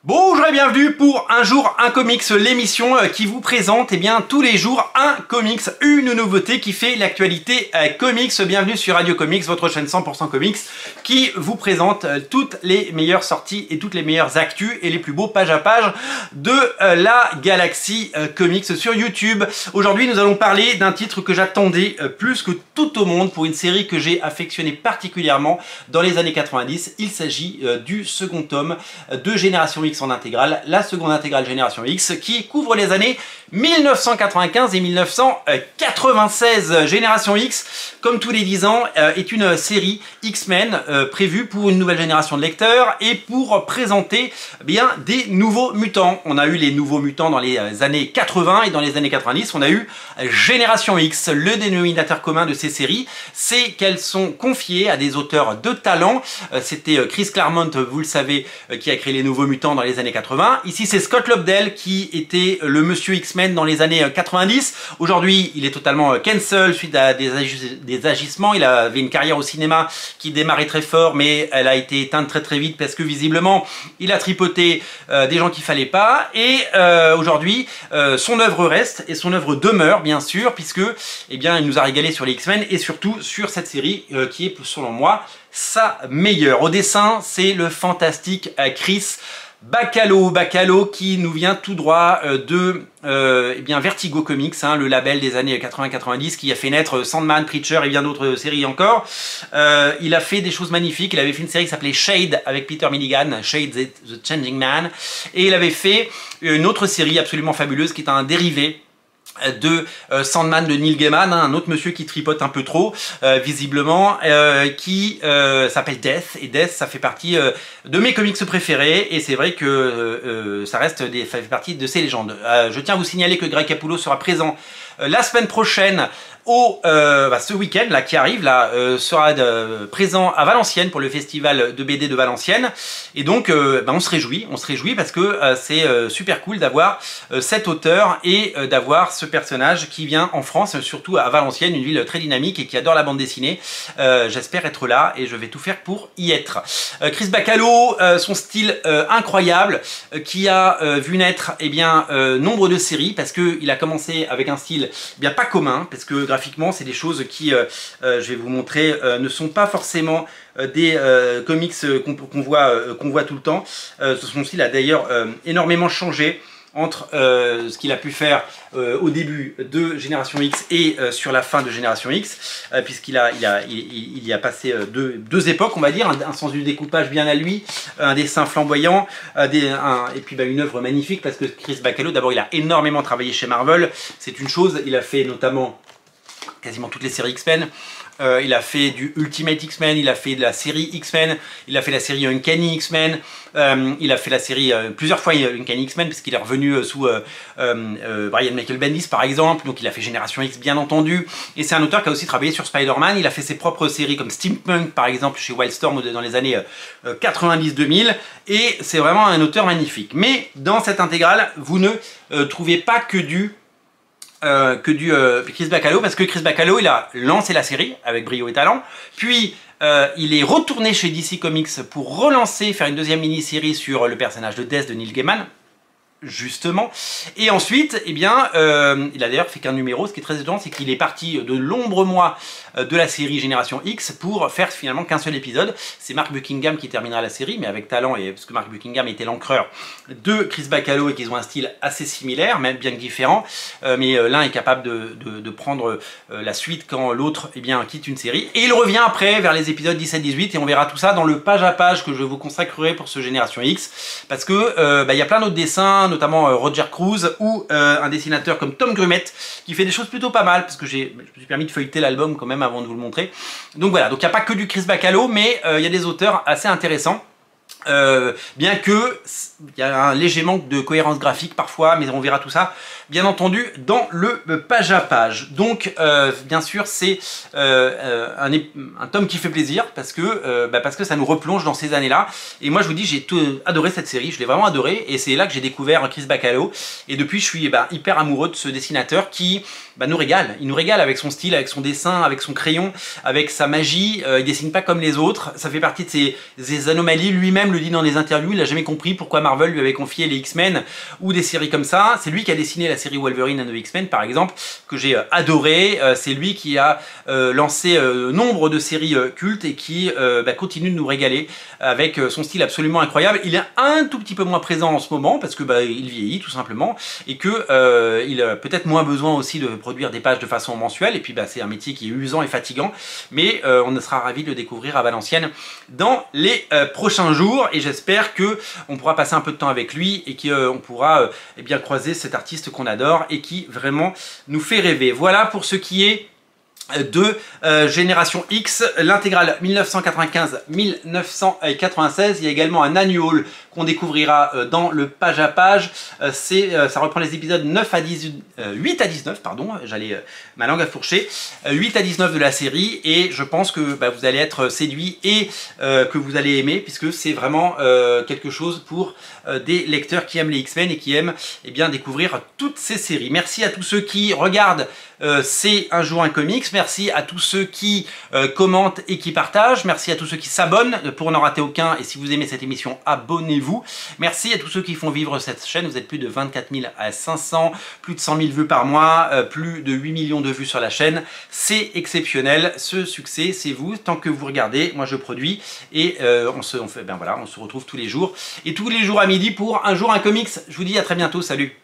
Bonjour et bienvenue pour Un jour un comics, l'émission qui vous présente tous les jours un comics, une nouveauté qui fait l'actualité comics. Bienvenue sur Radio Comics, votre chaîne 100% comics qui vous présente toutes les meilleures sorties et toutes les meilleures actus et les plus beaux page à page de la galaxie comics sur YouTube. Aujourd'hui nous allons parler d'un titre que j'attendais plus que tout au monde pour une série que j'ai affectionnée particulièrement dans les années 90. Il s'agit du second tome de Génération X en intégrale, la seconde intégrale Génération X qui couvre les années 1995 et 1996. Génération X, comme tous les 10 ans, est une série X-Men prévue pour une nouvelle génération de lecteurs et pour présenter des nouveaux mutants. On a eu les nouveaux mutants dans les années 80 et dans les années 90, on a eu Génération X. Le dénominateur commun de ces séries, c'est qu'elles sont confiées à des auteurs de talent. C'était Chris Claremont, vous le savez, qui a créé les nouveaux mutants dans les années 80. Ici, c'est Scott Lobdell qui était le monsieur X-Men dans les années 90. Aujourd'hui, il est totalement cancel suite à des agissements. Il avait une carrière au cinéma qui démarrait très fort, mais elle a été éteinte très vite parce que visiblement, il a tripoté des gens qu'il fallait pas. Et aujourd'hui, son œuvre reste et son œuvre demeure, bien sûr, puisque il nous a régalé sur les X-Men et surtout sur cette série qui est, selon moi, sa meilleure. Au dessin, c'est le fantastique Chris Bachalo qui nous vient tout droit de Vertigo Comics, le label des années 80-90 qui a fait naître Sandman, Preacher et bien d'autres séries encore. Il a fait des choses magnifiques. Il avait fait une série qui s'appelait Shade avec Peter Milligan, Shade the Changing Man, et il avait fait une autre série absolument fabuleuse qui est un dérivé de Sandman de Neil Gaiman, un autre monsieur qui tripote un peu trop visiblement, qui s'appelle Death, et Death ça fait partie de mes comics préférés, et c'est vrai que ça fait partie de ces légendes. Je tiens à vous signaler que Greg Capullo sera présent la semaine prochaine ce week-end là qui arrive sera présent à Valenciennes pour le festival de BD de Valenciennes, et donc on se réjouit parce que c'est super cool d'avoir cet auteur et d'avoir ce personnage qui vient en France, surtout à Valenciennes, une ville très dynamique et qui adore la bande dessinée. J'espère être là et je vais tout faire pour y être. Chris Bachalo, son style incroyable qui a vu naître nombre de séries, parce que il a commencé avec un style pas commun, parce que graphiquement c'est des choses qui, je vais vous montrer, ne sont pas forcément des comics qu'on voit tout le temps. Son style a d'ailleurs énormément changé entre ce qu'il a pu faire au début de Génération X et sur la fin de Génération X, puisqu'il y a passé deux époques, on va dire, un sens du découpage bien à lui, un dessin flamboyant, et puis une œuvre magnifique, parce que Chris Bachalo, d'abord, il a énormément travaillé chez Marvel, c'est une chose. Il a fait notamment quasiment toutes les séries X-Men. Il a fait du Ultimate X-Men, il a fait de la série X-Men, il a fait la série Uncanny X-Men, il a fait la série plusieurs fois Uncanny X-Men, puisqu'il est revenu sous Brian Michael Bendis par exemple. Donc il a fait Génération X bien entendu, et c'est un auteur qui a aussi travaillé sur Spider-Man. Il a fait ses propres séries comme Steampunk par exemple chez Wildstorm dans les années 90-2000, et c'est vraiment un auteur magnifique. Mais dans cette intégrale, vous ne trouvez pas que du Chris Bachalo, parce que Chris Bachalo, il a lancé la série avec brio et talent, puis il est retourné chez DC Comics pour faire une deuxième mini-série sur le personnage de Death de Neil Gaiman, justement, et ensuite il a d'ailleurs fait qu'un numéro. Ce qui est très étonnant, c'est qu'il est parti de nombreux mois de la série Génération X pour faire finalement qu'un seul épisode. C'est Mark Buckingham qui terminera la série, mais avec talent, et parce que Mark Buckingham était l'encreur de Chris Bachalo et qu'ils ont un style assez similaire, même bien que différent, mais l'un est capable de prendre la suite quand l'autre quitte une série, et il revient après vers les épisodes 17-18, et on verra tout ça dans le page à page que je vous consacrerai pour ce Génération X, parce que il y a plein d'autres dessins, notamment Roger Cruz, ou un dessinateur comme Tom Grumet qui fait des choses plutôt pas mal, parce que je me suis permis de feuilleter l'album quand même avant de vous le montrer. Donc voilà, donc il n'y a pas que du Chris Bachalo, mais il y a des auteurs assez intéressants. Bien que il y a un léger manque de cohérence graphique parfois, mais on verra tout ça bien entendu dans le page à page. Donc bien sûr c'est un tome qui fait plaisir, parce que ça nous replonge dans ces années-là. Et moi je vous dis, j'ai adoré cette série, je l'ai vraiment adoré, et c'est là que j'ai découvert Chris Bachalo, et depuis je suis hyper amoureux de ce dessinateur qui nous régale. Il nous régale avec son style, avec son dessin, avec son crayon, avec sa magie. Il dessine pas comme les autres, ça fait partie de ses anomalies. Lui-même lui-même le dit dans des interviews, il n'a jamais compris pourquoi Marvel lui avait confié les X-Men ou des séries comme ça. C'est lui qui a dessiné la série Wolverine and the X-Men par exemple, que j'ai adoré. C'est lui qui a lancé nombre de séries cultes et qui continue de nous régaler avec son style absolument incroyable. Il est un tout petit peu moins présent en ce moment parce que il vieillit tout simplement et que il a peut-être moins besoin aussi de produire des pages de façon mensuelle. Et puis c'est un métier qui est usant et fatigant, mais on sera ravis de le découvrir à Valenciennes dans les prochains jours et j'espère que on pourra passer un peu de temps avec lui et qu'on pourra croiser cet artiste qu'on adore et qui vraiment nous fait rêver. Voilà pour ce qui est de Génération X, l'intégrale 1995-1996. Il y a également un annual qu'on découvrira dans le page à page. Ça reprend les épisodes 8 à 19, pardon, j'allais ma langue à fourcher, 8 à 19 de la série et je pense que vous allez être séduit et que vous allez aimer puisque c'est vraiment quelque chose pour des lecteurs qui aiment les X-Men et qui aiment découvrir toutes ces séries. Merci à tous ceux qui regardent C'est un jour un comics. Merci à tous ceux qui commentent et qui partagent. Merci à tous ceux qui s'abonnent pour n'en rater aucun. Et si vous aimez cette émission, abonnez-vous. Merci à tous ceux qui font vivre cette chaîne. Vous êtes plus de 24 000 à 500, plus de 100 000 vues par mois, plus de 8 millions de vues sur la chaîne. C'est exceptionnel. Ce succès, c'est vous. Tant que vous regardez, moi je produis et on se retrouve tous les jours. Et tous les jours à midi pour un jour un comics. Je vous dis à très bientôt. Salut!